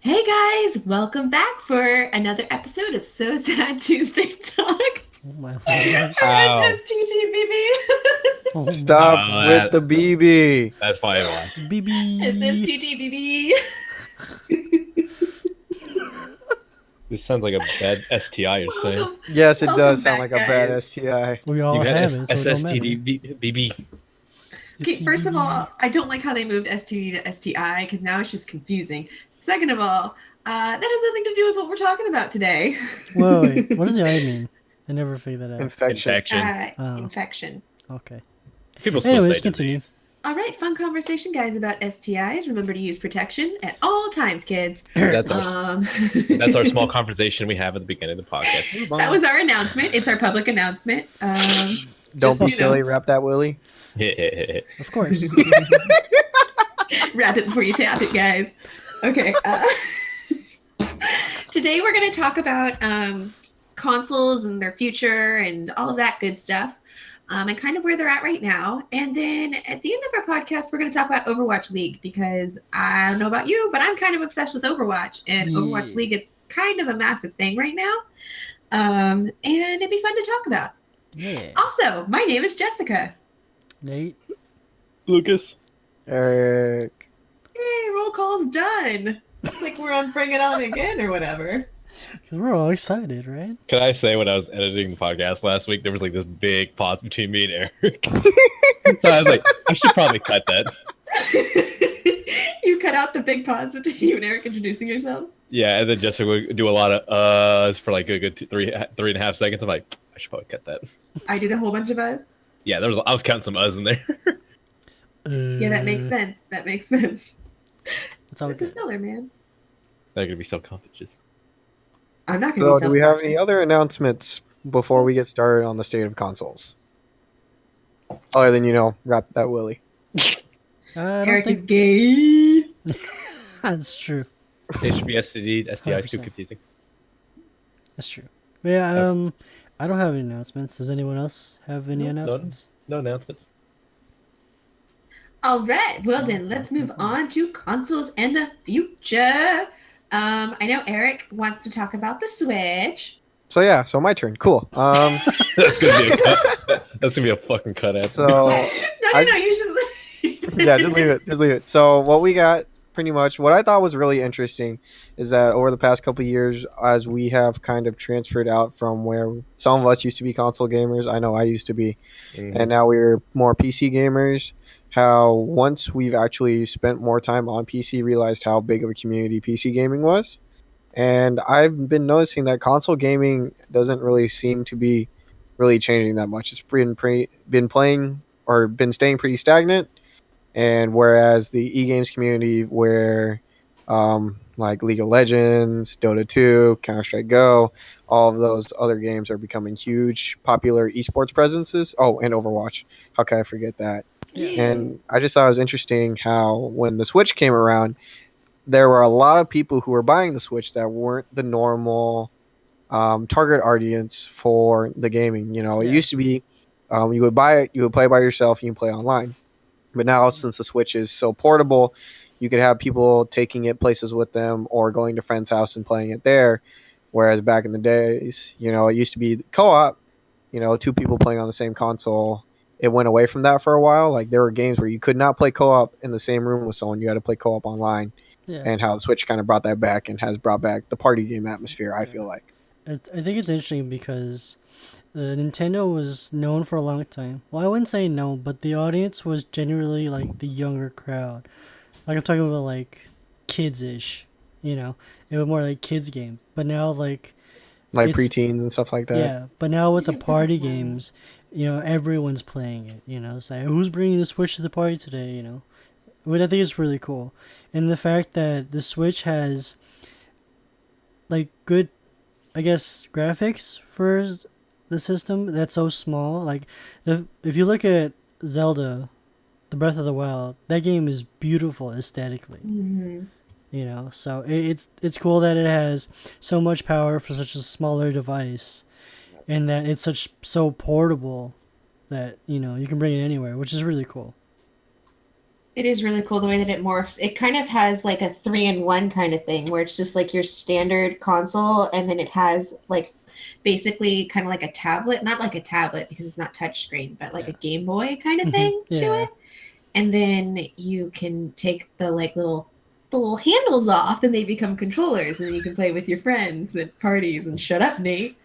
Hey guys, welcome back for another episode of So Sad Tuesday Talk. Oh my lord. Ow. SSTTBB. Oh my Stop Oh, with the BB. that's probably why. BB. SSTTBB. This sounds like a bad STI you're saying. Welcome. Yes, it Welcome does sound back, like a bad guys. STI. We all You got have it, so it don't matter. SSTD BB. Okay, first of all, I don't like how they moved STD to STI because now it's just confusing. Second of all, that has nothing to do with what we're talking about today. Wait, what does the I mean? I never figured that out. Infection. Infection. Oh. Infection. Okay. People still Anyways, say continue. disease. All right, fun conversation, guys, about STIs. Remember to use protection at all times, kids. That's our, Um, that's our small conversation we have at the beginning of the podcast. That was our announcement. It's our public announcement. Don't just, be you silly, know. wrap that Willie. Of course. Wrap it before you tap it, guys. Okay. Today we're going to talk about consoles and their future and all of that good stuff, and kind of where they're at right now. And then at the end of our podcast, we're going to talk about Overwatch League because I don't know about you, but I'm kind of obsessed with Overwatch, and Overwatch League is kind of a massive thing right now. And it'd be fun to talk about. Yeah. Also, my name is Jessica. Nate. Lucas. Erik. Hey, roll call's done. Like we're on Bring It On Again or whatever. Because we're all excited, right? Can I say when I was editing the podcast last week, there was like this big pause between me and Eric. So I was like, I should probably cut that. You cut out the big pause between you and Eric introducing yourselves? Yeah, and then Jessica would do a lot of uhs for like a good three and a half seconds. I'm like, I should probably cut that. I did a whole bunch of us. Yeah, I was counting some uhs in there. Yeah, that makes sense. That makes sense. That's all It's a good. filler, man. They're gonna be self-conscious. I'm not going to So, be do we have self-conscious. any other announcements before we get started on the state of consoles? Other than, wrap that Willie. I don't Eric is think gay. that's true. It should be STD, STI is too 100%. confusing. That's true. But yeah, I don't have any announcements. Does anyone else have any No, announcements? No announcements. All right. Well, then let's move on to consoles and the future. I know Eric wants to talk about the Switch. So my turn. Cool. That's gonna be a cut. That's gonna be a fucking cut answer. So No, I- you should. yeah, just leave it. So what we got, pretty much, what I thought was really interesting is that over the past couple of years, as we have kind of transferred out from where some of us used to be console gamers, I know I used to be, and now we're more PC gamers. How once we've actually spent more time on PC, realized how big of a community PC gaming was. And I've been noticing that console gaming doesn't really seem to be really changing that much. It's been playing or been staying pretty stagnant. And whereas the e-games community, where like League of Legends, Dota 2, Counter-Strike Go, all of those other games are becoming huge, popular esports presences. Oh, and Overwatch. How can I forget that? Yeah. And I just thought it was interesting how when the Switch came around, there were a lot of people who were buying the Switch that weren't the normal target audience for the gaming. It Yeah. used to be you would buy it, you would play by yourself, you can play online. But now, since the Switch is so portable, you could have people taking it places with them or going to friends' house and playing it there. Whereas back in the days, it used to be co-op, two people playing on the same console. It went away from that for a while. Like there were games where you could not play co-op in the same room with someone. You had to play co-op online. Yeah. And how the Switch kind of brought that back and has brought back the party game atmosphere, I feel like. I think it's interesting because Nintendo was known for a long time. Well, I wouldn't say no, but the audience was generally like the younger crowd. Like I'm talking about like kids-ish, It was more like kids game. But now Like It's- preteens and stuff like that. yeah, but now with the Yes, party yeah. games, everyone's playing it. It's like who's bringing the Switch to the party today? Which I think is really cool, and the fact that the Switch has like good, I guess, graphics for the system that's so small. Like if you look at Zelda, the Breath of the Wild, that game is beautiful aesthetically. Mhm. So it's cool that it has so much power for such a smaller device, and that it's so portable that you can bring it anywhere, which is really cool. It is really cool the way that it morphs. It kind of has like a 3-in-1 kind of thing where it's just like your standard console, and then it has like basically kind of like a tablet, not like a tablet because it's not touchscreen, but like Yeah. a Game Boy kind of Hmm. thing to Yeah. it. And then you can take the like little handles off and they become controllers, and then you can play with your friends at parties and shut up, Nate.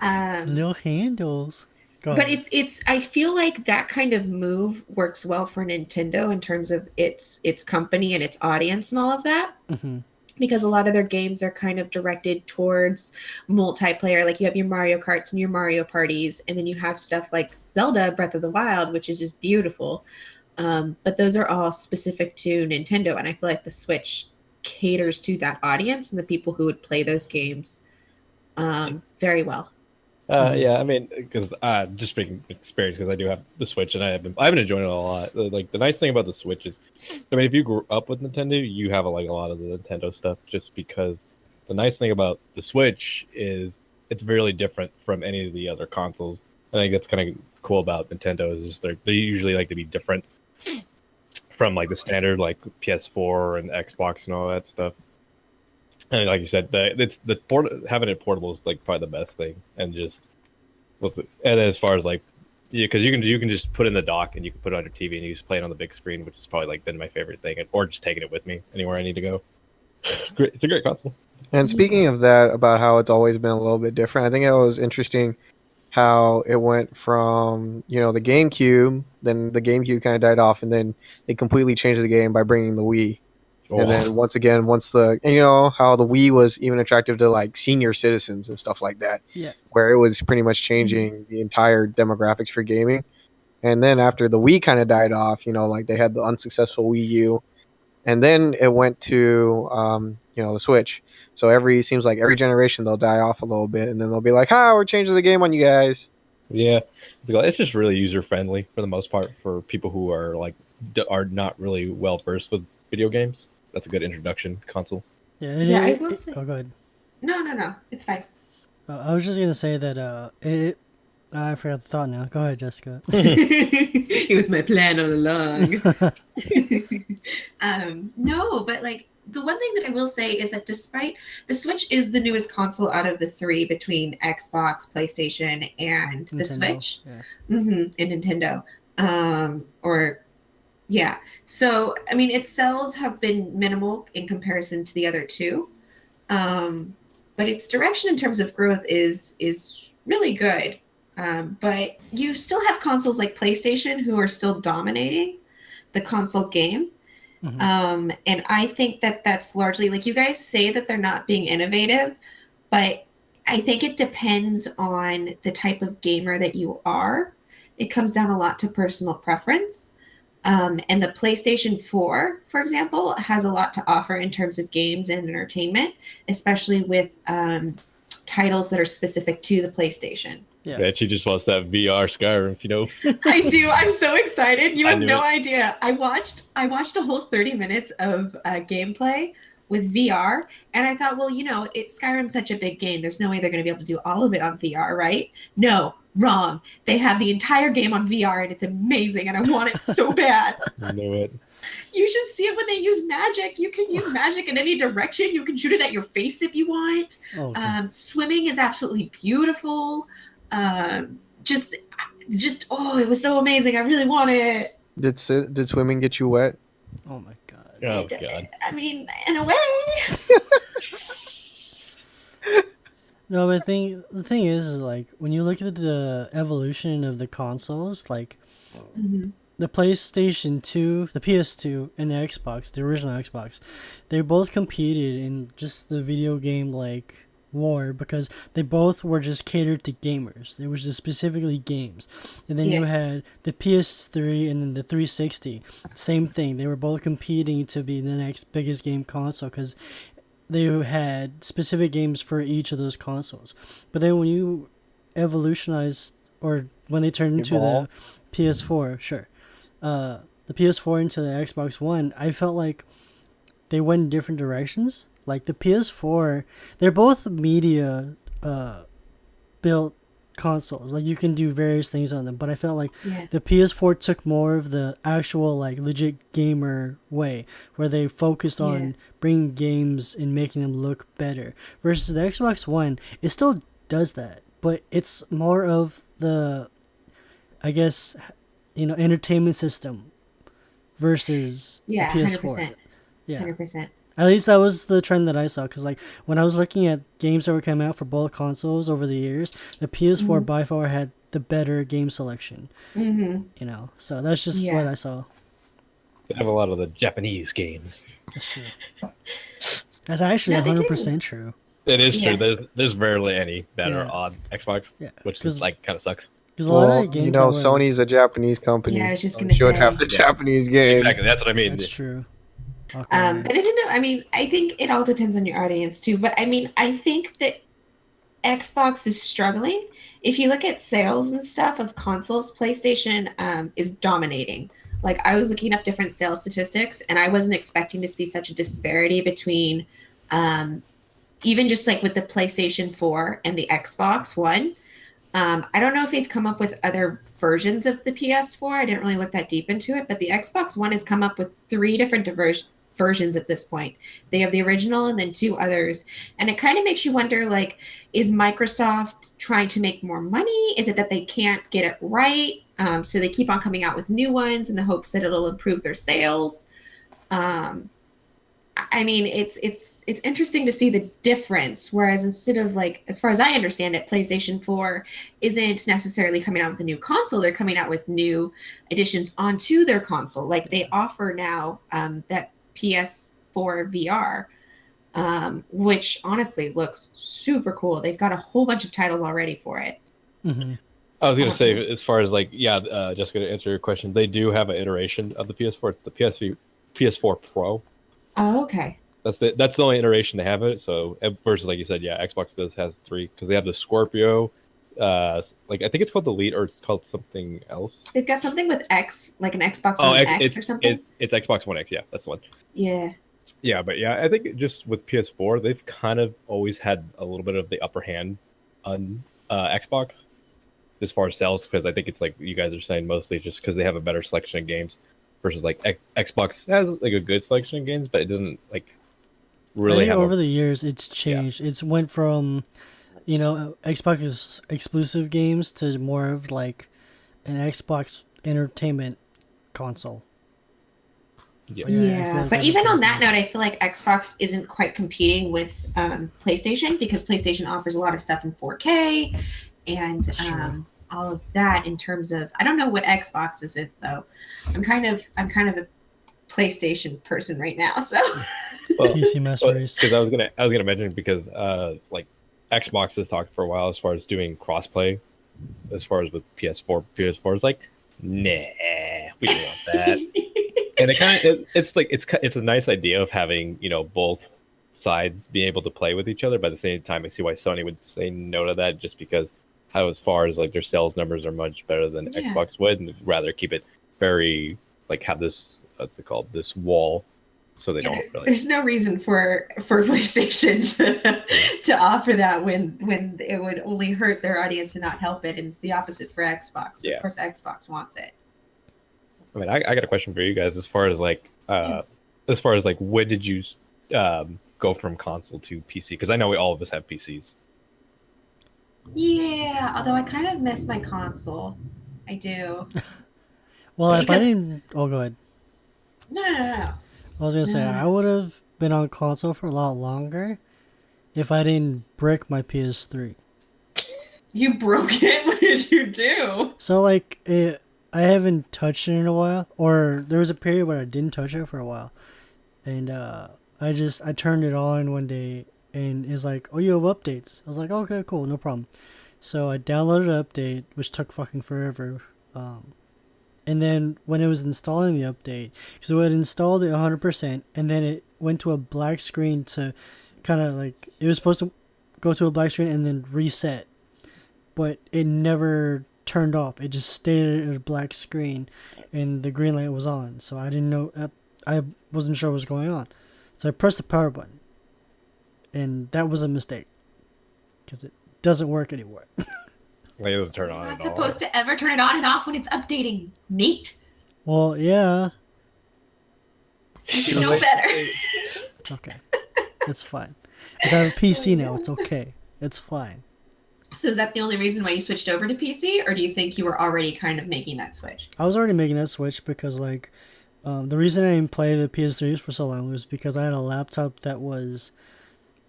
Um, Little handles. Go but ahead. it's I feel like that kind of move works well for Nintendo in terms of its company and its audience and all of that, Hmm. because a lot of their games are kind of directed towards multiplayer. Like you have your Mario Karts and your Mario parties, and then you have stuff like Zelda Breath of the Wild, which is just beautiful. But those are all specific to Nintendo, and I feel like the Switch caters to that audience and the people who would play those games very well. Hmm. Yeah, I mean, because just speaking experience, because I do have the Switch and I've been enjoying it a lot. Like the nice thing about the Switch is, I mean, if you grew up with Nintendo, you have like a lot of the Nintendo stuff. Just because the nice thing about the Switch is it's really different from any of the other consoles. I think that's kind of cool about Nintendo is just they usually like to be different from like the standard like PS4 and Xbox and all that stuff. And like you said, having it portable is like probably the best thing, and just and as far as like, yeah, because you can just put in the dock and you can put it on your TV and you just play it on the big screen, which is probably like been my favorite thing, or just taking it with me anywhere I need to go. Great, it's a great console. And speaking of that, about how it's always been a little bit different, I think it was interesting how it went from the GameCube, then the GameCube kind of died off, and then they completely changed the game by bringing the Wii. And Oh then once again, and how the Wii was even attractive to like senior citizens and stuff like that, Yeah. where it was pretty much changing the entire demographics for gaming. And then after the Wii kind of died off, like they had the unsuccessful Wii U, and then it went to the Switch. So seems like every generation they'll die off a little bit, and then they'll be like, "Ha, we're changing the game on you guys." yeah, it's just really user friendly for the most part for people who are like are not really well versed with video games. That's a good introduction console. Yeah. Yeah, I will Oh, say. go ahead. No, no, no. It's fine. I was just gonna say that I forgot the thought now. Go ahead, Jessica. It was my plan all along. No, but like the one thing that I will say is that despite the Switch is the newest console out of the three between Xbox, PlayStation, and the Nintendo. Switch, Yeah. and Nintendo. Or yeah. So I mean, its sales have been minimal in comparison to the other two, but its direction in terms of growth is really good. But you still have consoles like PlayStation who are still dominating the console game. Hmm. And I think that that's largely like you guys say that they're not being innovative, but I think it depends on the type of gamer that you are. It comes down a lot to personal preference. And the PlayStation 4, for example, has a lot to offer in terms of games and entertainment, especially with titles that are specific to the PlayStation. Yeah. Yeah, she just wants that VR Skyrim, you know. I do. I'm so excited. You I have knew no it. idea. I watched a whole 30 minutes of gameplay with VR, and I thought, well, Skyrim's such a big game. There's no way they're going to be able to do all of it on VR, right? No, wrong. They have the entire game on VR, and it's amazing, and I want it so bad. I knew it. You should see it when they use magic. You can use magic in any direction. You can shoot it at your face if you want. Oh, okay. Swimming is absolutely beautiful. Just oh, it was so amazing. I really want it. Did swimming get you wet? Oh my god. Oh god. I mean, in a way. No, but the thing is like when you look at the evolution of the consoles, like Mhm. the PlayStation 2, the PS2, and the Xbox, the original Xbox, they both competed in just the video game like war because they both were just catered to gamers. It was just specifically games. And then you Yeah. had the PS3 and then the 360. Same thing. They were both competing to be the next biggest game console because they had specific games for each of those consoles. But then when you evolutionize or when they turned into Evolve. the PS4, sure. The PS4 into the Xbox One, I felt like they went in different directions. Like the PS4, they're both media built consoles. Like you can do various things on them, but I felt like Yeah. the PS4 took more of the actual like legit gamer way, where they focused on bringing games and making them look better. Versus the Xbox One, it still does that, but it's more of the, I guess, entertainment system versus the Yeah, PS4. 100%. Yeah. 100%. At least that was the trend that I saw. Because like when I was looking at games that were coming out for both consoles over the years, the PS4 by far had the better game selection. Mm-hmm. So that's just what I saw. They have a lot of the Japanese games. That's true. That's actually No, they do. 100% true. It is Yeah. true. There's rarely any that are Yeah. on Xbox, Yeah, which is like kind of sucks. Because a lot Well, of games you know, that were, Sony's a Japanese company. Yeah, I was just so gonna it should say. have the Japanese games. Exactly, that's what I mean. that's true. But Nintendo, I mean, I think it all depends on your audience too. But I mean, I think that Xbox is struggling. If you look at sales and stuff of consoles, PlayStation is dominating. Like I was looking up different sales statistics, and I wasn't expecting to see such a disparity between, even just like with the PlayStation 4 and the Xbox One. I don't know if they've come up with other versions of the PS4. I didn't really look that deep into it, but the Xbox One has come up with 3 different versions at this point. They have the original and then 2 others. And it kind of makes you wonder, like, is Microsoft trying to make more money? Is it that they can't get it right? So they keep on coming out with new ones in the hopes that it'll improve their sales. I mean, it's interesting to see the difference. Whereas instead of like, as far as I understand it, PlayStation 4 isn't necessarily coming out with a new console. They're coming out with new additions onto their console. Like they offer now that PS4 VR, which honestly looks super cool. They've got a whole bunch of titles already for it. Mm-hmm. I was gonna say, as far as like, Jessica, to answer your question, they do have an iteration of the PS4. It's the PS4 Pro. Oh, okay. That's the only iteration they have it. So versus like you said, Xbox has 3 because they have the Scorpio. Like I think it's called the Elite or it's called something else. They've got something with X, like an Xbox One X or something. It's Xbox One X. Yeah, that's the one. Yeah. Yeah, but I think just with PS4, they've kind of always had a little bit of the upper hand on Xbox as far as sales, because I think it's like you guys are saying, mostly just because they have a better selection of games versus like Xbox has like a good selection of games, but it doesn't like really have over the years it's changed. It's went from Xbox exclusive games to more of like an Xbox entertainment console. Yeah, like but even on that note, I feel like Xbox isn't quite competing with PlayStation, because PlayStation offers a lot of stuff in 4K and all of that. In terms of, I don't know what Xbox is though. I'm kind of a PlayStation person right now, so PC Master Race. Because I was gonna mention, because like Xbox has talked for a while as far as doing crossplay, as far as with PS4. PS4 is like, nah, we don't want that. And it's a nice idea of having both sides being able to play with each other. But at the same time, I see why Sony would say no to that, just because how, as far as like their sales numbers are much better than Xbox would, and rather keep it very like have this, what's it called, this wall, so they don't really. There's no reason for PlayStation to offer that when it would only hurt their audience and not help it, and it's the opposite for Xbox. So of course, Xbox wants it. I mean, I got a question for you guys as far as like when did you go from console to PC? Because I know all of us have PCs. Yeah, although I kind of miss my console. I do. Well, if I didn't... Oh, go ahead. No. I was going to say, I would have been on console for a lot longer if I didn't brick my PS3. You broke it? What did you do? So, like, I haven't touched it in a while. Or there was a period where I didn't touch it for a while. And I turned it on one day, and it's like, oh, you have updates. I was like, okay, cool, no problem. So I downloaded an update, which took fucking forever. And then when it was installing the update, because it had installed it 100%, and then it went to a black screen to kind of like, it was supposed to go to a black screen and then reset. But it never turned off. It just stayed at a black screen, and the green light was on. So I didn't know, I wasn't sure what was going on. So I pressed the power button. And that was a mistake, because it doesn't work anymore. Like, it doesn't turn You're on not at all. supposed to ever turn it on and off when it's updating, Nate. Well, yeah, You should So know they- better. it's okay. It's fine. If I have a PC now, it's okay. It's fine. So is that the only reason why you switched over to PC, or do you think you were already kind of making that switch? I was already making that switch because like the reason I didn't play the PS3s for so long was because I had a laptop that was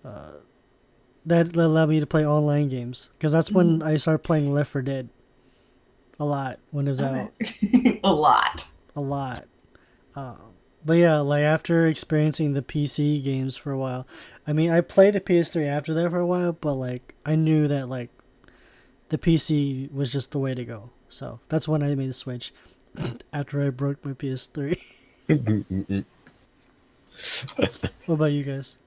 that allowed me to play online games. Because that's when I started playing Left 4 Dead a lot when it was out. A lot. A lot. But yeah, like after experiencing the PC games for a while, I mean, I played the PS3 after that for a while, but like I knew that like the PC was just the way to go. So that's when I made the switch after I broke my PS3. What about you guys?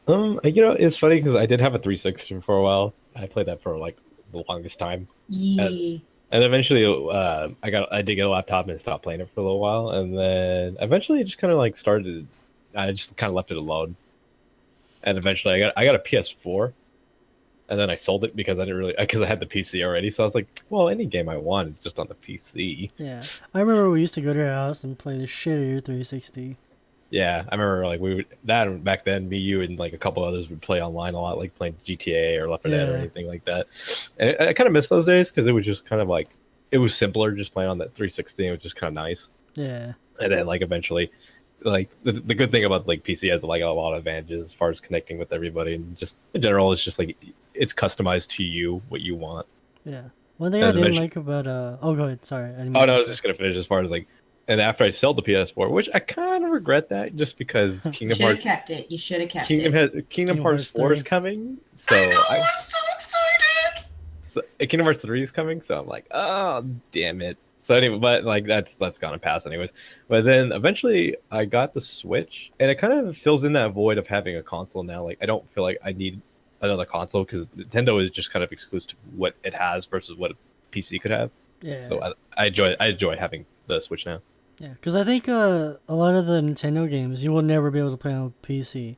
It's funny because I did have a 360 for a while. I played that for like the longest time. Yeah. And eventually, I did get a laptop and stopped playing it for a little while, and then eventually, it just kind of like started. I just kind of left it alone, and eventually, I got a PS4, and then I sold it because I had the PC already. So I was like, well, any game I want is just on the PC. Yeah, I remember we used to go to your house and play the shit out of your 360. Yeah, I remember like that back then. Me, you, and like a couple others would play online a lot, like playing GTA or Left 4 Dead or Yeah. anything like that. And I kind of miss those days because it was just kind of like it was simpler just playing on that 360. It was just kind of nice. Yeah, And then like eventually, like the good thing about like PC has like a lot of advantages as far as connecting with everybody, and just in general, it's just like it's customized to you what you want. yeah. One thing I And didn't eventually- like about oh, go ahead. Sorry, I didn't Oh mean no, I to was just gonna finish as far as like. And after I sold the PS4, which I kind of regret that, just because Kingdom Should have Hearts kept it. You should have kept Kingdom it. Kingdom Hearts Hearts 4 is 3. coming, so I'm so excited. Kingdom Hearts 3 is coming, so I'm like, oh damn it. So anyway, but like that's gonna pass anyways. But then eventually I got the Switch, and it kind of fills in that void of having a console now. Like I don't feel like I need another console because Nintendo is just kind of exclusive to what it has versus what a PC could have. Yeah, So I enjoy having the Switch now. yeah. Because I think a lot of the Nintendo games you will never be able to play on PC.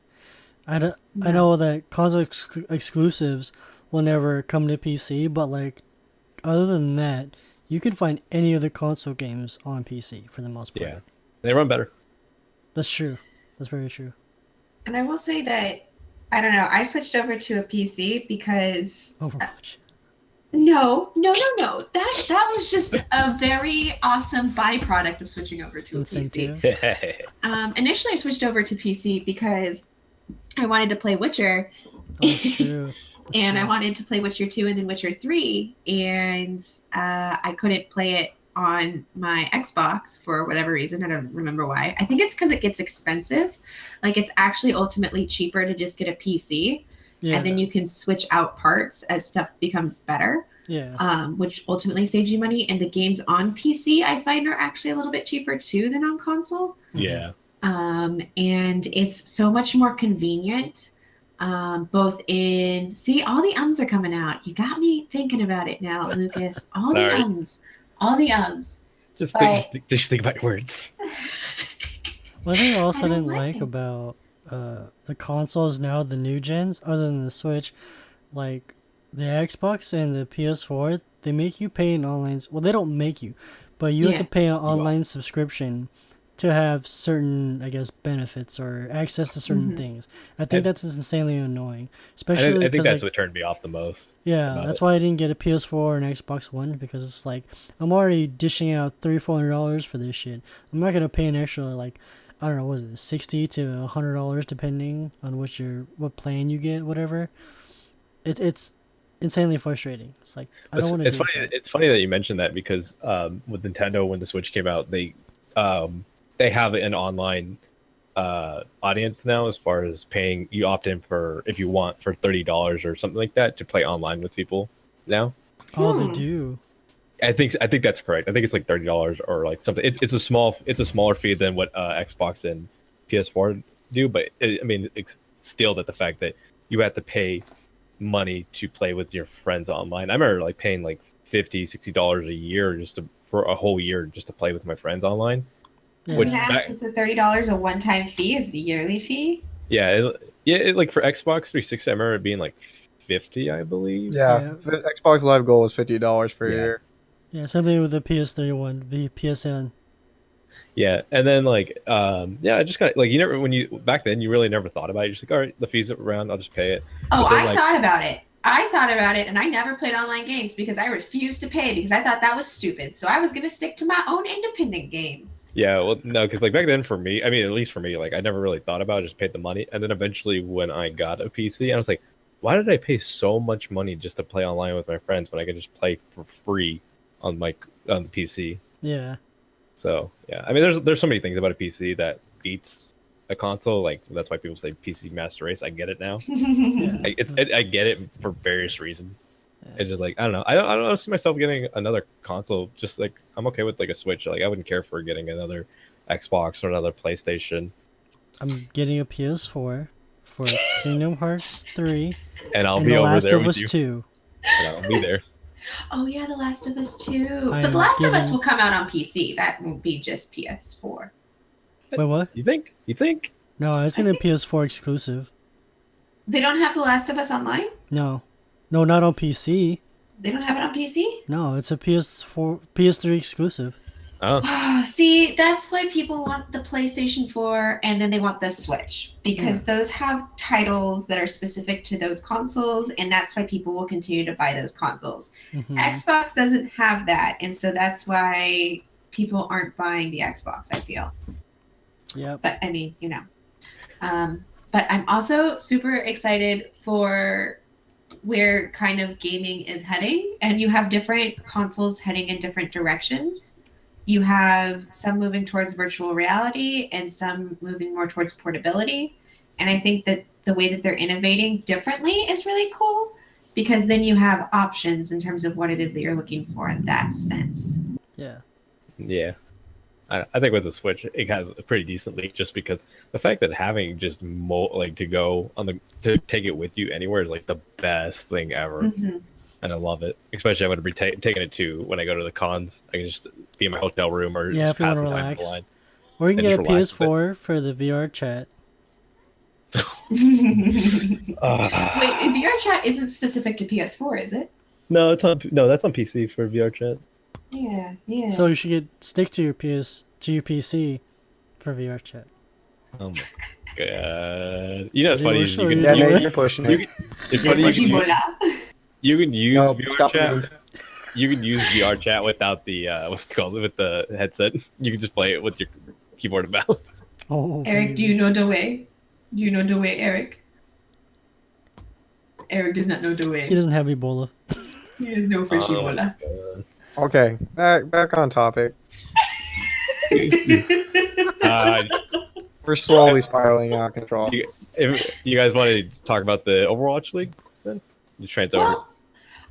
I No. know that console exclusives will never come to PC, but like other than that, you can find any of the console games on PC for the most part. Yeah, they run better. That's true. That's very true. And I will say that I don't know. I switched over to a PC because Overwatch. no. That was just a very awesome byproduct of switching over to a PC. Incentive. Initially, I switched over to PC because I wanted to play Witcher, Oh, that's true. That's and I true. wanted to play Witcher 2 and then Witcher 3, and I couldn't play it on my Xbox for whatever reason. I don't remember why. I think it's because it gets expensive. Like, it's actually ultimately cheaper to just get a PC, Yeah. and then you can switch out parts as stuff becomes better, Yeah. which ultimately saves you money. And the games on PC, I find, are actually a little bit cheaper too than on console. Yeah. And it's so much more convenient. Both in all the ums are coming out. You got me thinking about it now, Lucas. All the Sorry. ums. All the ums. Just But- think about your words. One thing I also I don't didn't like like it. about the consoles now, the new gens, other than the Switch, like the Xbox and the PS4, they make you pay an online. Well, they don't make you, but you have to Yeah. pay an online subscription to have certain, I guess, benefits or access to certain Mhm. things. I think I- that's insanely annoying, I especially think because that's like, what turned me off the most. yeah, about that's it. why I didn't get a PS4 and Xbox One, because it's like I'm already dishing out $300-$400 for this shit. I'm not gonna pay an extra, like, I don't know, what is it, $60 to $100 depending on what plan you get, whatever. It's insanely frustrating. It's like I don't want to It's do funny. that. It's funny that you mentioned that because with Nintendo, when the Switch came out, they have an online audience now as far as paying. You opt in for if you want for $30 or something like that to play online with people now. Oh, they Hmm. do. I think that's correct. I think it's like $30 or like something. It's a smaller fee than what Xbox and PS4 do, but I mean, it's still that the fact that you have to pay money to play with your friends online. I remember like paying like $50-$60 a year for a whole year just to play with my friends online. Yeah. Which- Can I ask, is the $30 a one-time fee? Is it a yearly fee? Yeah, like for Xbox 360, I remember it being like $50, I believe. Yeah, Xbox Live Gold was $50 per Yeah. year. Yeah, something with the PS3 one, the PSN. Yeah, and then yeah, I just got like you never when you back then you really never thought about it. You're just like, all right, the fees are around, I'll just pay it. Oh, But then I thought about it. I thought about it, and I never played online games because I refused to pay because I thought that was stupid. So I was going to stick to my own independent games. yeah, well, no, because like back then for me, I mean, at least for me, like I never really thought about it, just paid the money, and then eventually when I got a PC, I was like, why did I pay so much money just to play online with my friends when I could just play for free on on the PC? Yeah. So yeah, I mean, there's so many things about a PC that beats a console. Like that's why people say PC master race. I get it now. I get it for various reasons. Yeah. It's just like I don't know. I don't see myself getting another console. Just like I'm okay with like a Switch. Like I wouldn't care for getting another Xbox or another PlayStation. I'm getting a PS4 for Kingdom Hearts 3 And I'll and be The over Last there of with Us you. 2. And I'll be there. Oh yeah, The Last of Us 2. But I'm The Last of Us getting- will come out on PC. That won't be just PS4. Wait, what? You think? You think? No, it's I in a think- PS4 exclusive. They don't have The Last of Us online? No. No, not on PC. They don't have it on PC? No, it's a PS3 exclusive. Oh, See, that's why people want the PlayStation 4 and then they want the Switch because those have titles that are specific to those consoles, and that's why people will continue to buy those consoles. Mhm. Xbox doesn't have that, and so that's why people aren't buying the Xbox, I feel. Yep. But I mean, you know. But I'm also super excited for where kind of gaming is heading, and you have different consoles heading in different directions. You have some moving towards virtual reality and some moving more towards portability. And I think that the way that they're innovating differently is really cool because then you have options in terms of what it is that you're looking for in that sense. Yeah. yeah. I think with the Switch, it has a pretty decent leak just because the fact that having just to go to take it with you anywhere is like the best thing ever. Mm-hmm. And I love it, especially I'm going to be taking it to when I go to the cons. I can just be in my hotel room or Yeah, just if you pass want to the time in relax. the line. Or you can And get a just relax with PS4 for the VR chat. Wait, VR chat isn't specific to PS4, is it? No, that's on PC for VR chat. Yeah, yeah. So you should stick to your PC for VR chat. Oh my god! You know, it's Is it funny. worse You or can, is Yeah, it you, worse? Nate, you're pushing you it. can, it's funny. You can use No, VR stop chat. moving. You can use VR chat without the what's it called with the headset. You can just play it with your keyboard and mouse. Oh, Eric, do you know the way? Do you know the way, Eric? Eric does not know the way. He doesn't have Ebola. He has no fish Ebola. Okay, back on topic. Uh, We're slowly spiraling out of control. if you guys want to talk about the Overwatch League, then you transfer over.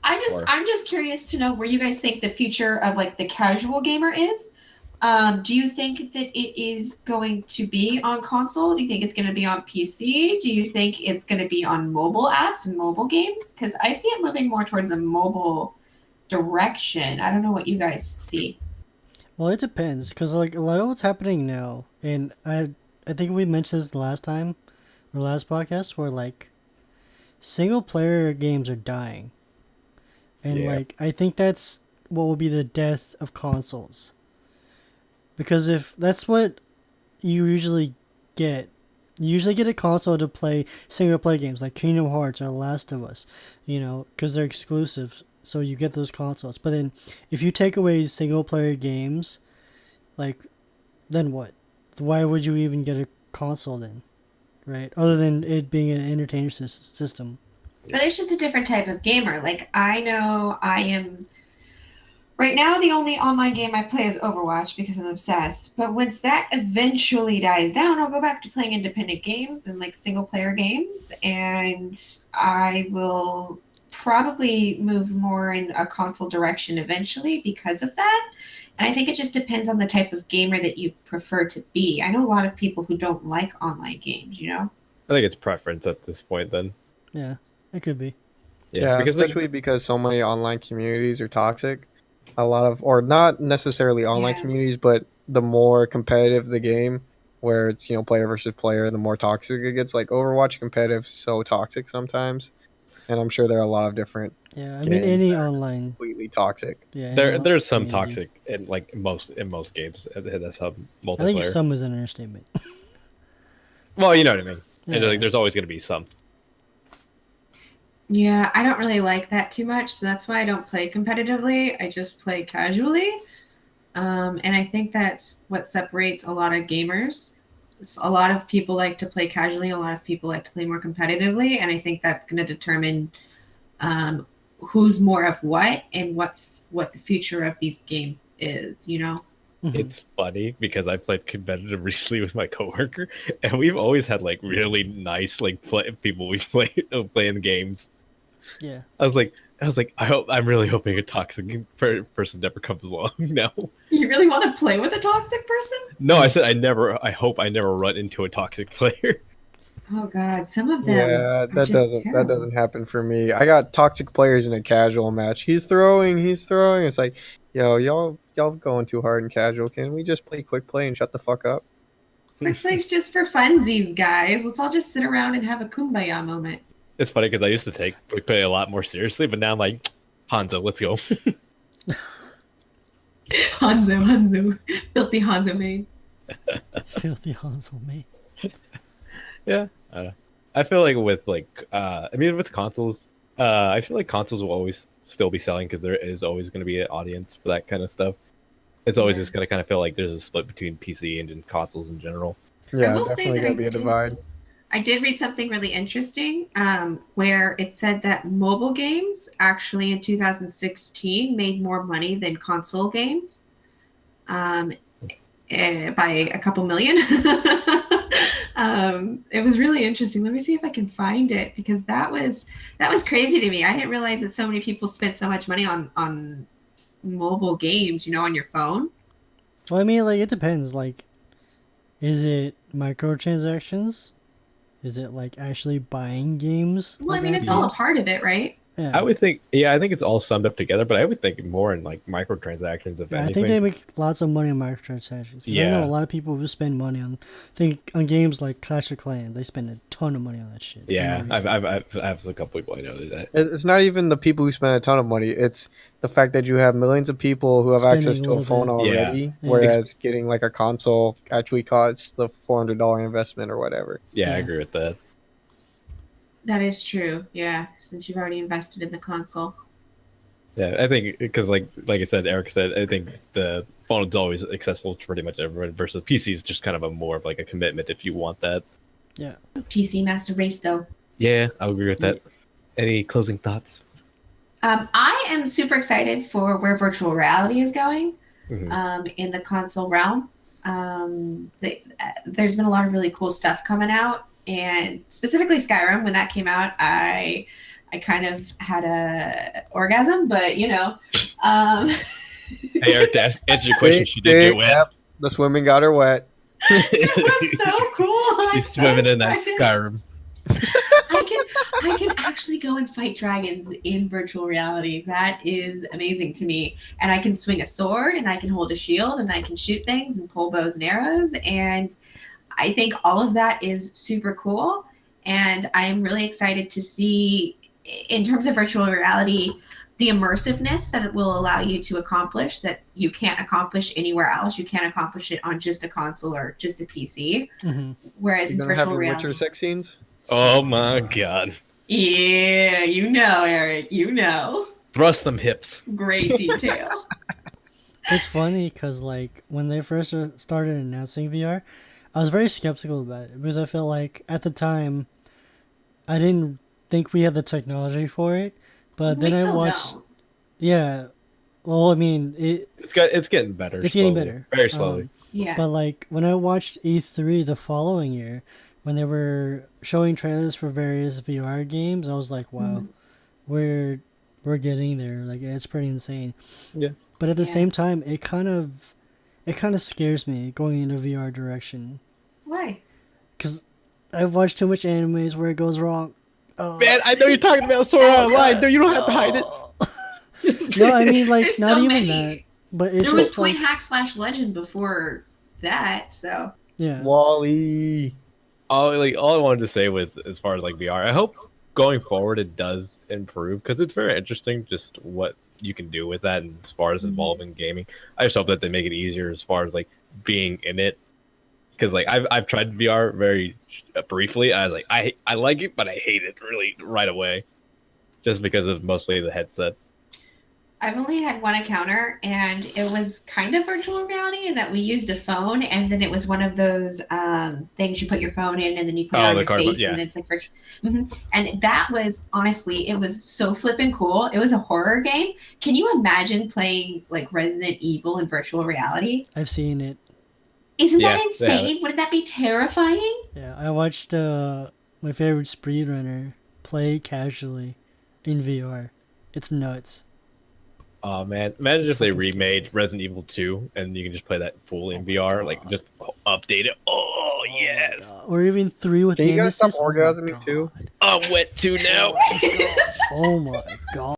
Well, I'm just curious to know where you guys think the future of like the casual gamer is. Do you think that it is going to be on console? Do you think it's going to be on PC? Do you think it's going to be on mobile apps and mobile games? Because I see it moving more towards a mobile direction. I don't know what you guys see. Well, it depends, because like a lot of what's happening now, and I think we mentioned this the last time, or last podcast, where like single player games are dying, and Yeah. like I think that's what will be the death of consoles. Because if that's what you usually get, you usually get a console to play single player games like Kingdom Hearts or The Last of Us, because they're exclusive. So you get those consoles. But then if you take away single player games, like, then what? Why would you even get a console then? Right? Other than it being an entertainment system. But it's just a different type of gamer. Like, I know I am. Right now, the only online game I play is Overwatch because I'm obsessed. But once that eventually dies down, I'll go back to playing independent games and like single player games. And I will probably move more in a console direction eventually because of that. And I think it just depends on the type of gamer that you prefer to be. I know a lot of people who don't like online games, I think it's preference at this point. Then, Yeah, it could be. Yeah, because especially because so many online communities are toxic. A lot of, or not necessarily online Yeah. communities, but the more competitive the game, where it's player versus player, the more toxic it gets. Like Overwatch competitive, is so toxic sometimes, and I'm sure there are a lot of different. Yeah, I mean games any that are online. completely toxic. Yeah, There's some community. toxic in like most games that have I think multiplayer. some is an understatement. Well, you know what I mean. And Yeah. like, there's always going to be some. Yeah, I don't really like that too much, so that's why I don't play competitively. I just play casually. And I think that's what separates a lot of gamers. A lot of people like to play casually, a lot of people like to play more competitively, and I think that's going to determine who's more of what and what the future of these games is, you know? It's funny because I played competitive recently with my coworker, and we've always had like really nice like people we playing games. Yeah. I was like, I'm really hoping a toxic person never comes along. No, You really want to play with a toxic person? no, I said I hope I never run into a toxic player. Oh God, some of them Yeah, are that just doesn't terrible. happen for me. I got toxic players in a casual match. He's throwing. It's like, yo, y'all going too hard in casual. Can we just play quick play and shut the fuck up? Quick play's just for funsies, guys. Let's all just sit around and have a kumbaya moment. It's funny because I used to take quick play a lot more seriously, but now I'm like, Hanzo, let's go. Hanzo, filthy Hanzo main. Filthy Hansel, mate. Yeah, I don't know. I feel like with with consoles, I feel like consoles will always still be selling because there is always going to be an audience for that kind of stuff. It's always Yeah. just going to kind of feel like there's a split between PC and consoles in general. Yeah, will say definitely that gonna I be a did- divide. I did read something really interesting where it said that mobile games actually in 2016 made more money than console games by a couple million. It was really interesting. Let me see if I can find it because that was crazy to me. I didn't realize that so many people spent so much money on mobile games, you know, on your phone. Well, I mean, like, it depends. Like, is it microtransactions? Is it, like, actually buying games? Well, I like mean, that it's all a games? part of it, right? Yeah. I would think, yeah, I think it's all summed up together, but I would think more in like microtransactions, if Yeah, I anything. think they make lots of money on microtransactions. 'Cause I know Yeah. a lot of people who spend money on games like Clash of Clans. They spend a ton of money on that shit. for no Yeah, reason. I have a couple people I know that. It's not even the people who spend a ton of money. It's the fact that you have millions of people who have Spending access a to a little phone bit. already, Yeah. whereas getting like a console actually costs the $400 investment or whatever. Yeah, I Yeah. agree with that. That is true. Yeah, since you've already invested in the console. Yeah, I think because like I said, Eric said, I think the phone is always accessible to pretty much everyone versus PC is just kind of a more of like a commitment if you want that. Yeah. PC Master Race, though. Yeah, I agree with that. Any closing thoughts? I am super excited for where virtual reality is going Mhm. in the console realm. There's been a lot of really cool stuff coming out, and specifically Skyrim. When that came out, I kind of had a orgasm, but you know. Hey, Eric, to answer your question, she did get wet. Yep, the swimming got her wet. It was so cool. I'm She's so swimming in that excited. Skyrim. I can actually go and fight dragons in virtual reality. That is amazing to me. And I can swing a sword and I can hold a shield and I can shoot things and pull bows and arrows. And I think all of that is super cool. And I'm really excited to see, in terms of virtual reality, the immersiveness that it will allow you to accomplish that you can't accomplish anywhere else. You can't accomplish it on just a console or just a PC. Hmm. Whereas You in gonna have virtual your reality, Witcher sex scenes? Oh my god. yeah, you know, Eric, you know, Thrust them hips. great detail. It's funny because, like, when they first started announcing VR, I was very skeptical about it because I felt like at the time I didn't think we had the technology for it. But We then I still watched. don't. Yeah. Well, I mean, It's getting better. it's getting slowly. better. Very slowly. Yeah. But like when I watched E3 the following year, when they were showing trailers for various VR games, I was like, wow, Mhm. we're getting there. Like it's pretty insane. Yeah. But at the Yeah. same time, it kind of scares me going into VR direction Why? because I've watched too much animes where it goes wrong. Oh. Man, I know you're talking about Sword Art Online. No, you don't have to hide it. No, I mean like There's not so even many. that, but it's There was just Point like Hack / Legend before that, so yeah. Wally. All I wanted to say with as far as like VR, I hope going forward it does improve because it's very interesting just what you can do with that and as far as involving gaming. I just hope that they make it easier as far as like being in it because like I've tried VR very briefly. I was like I like it, but I hate it really right away, just because of mostly the headset. I've only had one encounter, and it was kind of virtual reality in that we used a phone, and then it was one of those things you put your phone in, and then you put it on The your card, face, yeah. and it's like virtual. And that was honestly, it was so flippin' cool. It was a horror game. Can you imagine playing like Resident Evil in virtual reality? I've seen it. Isn't Yeah, that they have insane? Wouldn't that be terrifying? Yeah, I watched my favorite speedrunner play casually in VR. It's nuts. Oh man, imagine It's if they fucking remade Resident Evil 2 and you can just play that fully in VR, like just update it. Oh yes, Or even 3 with Can you guys stop Nemesis. Oh my orgasming too? God. I'm wet too now. Oh my God.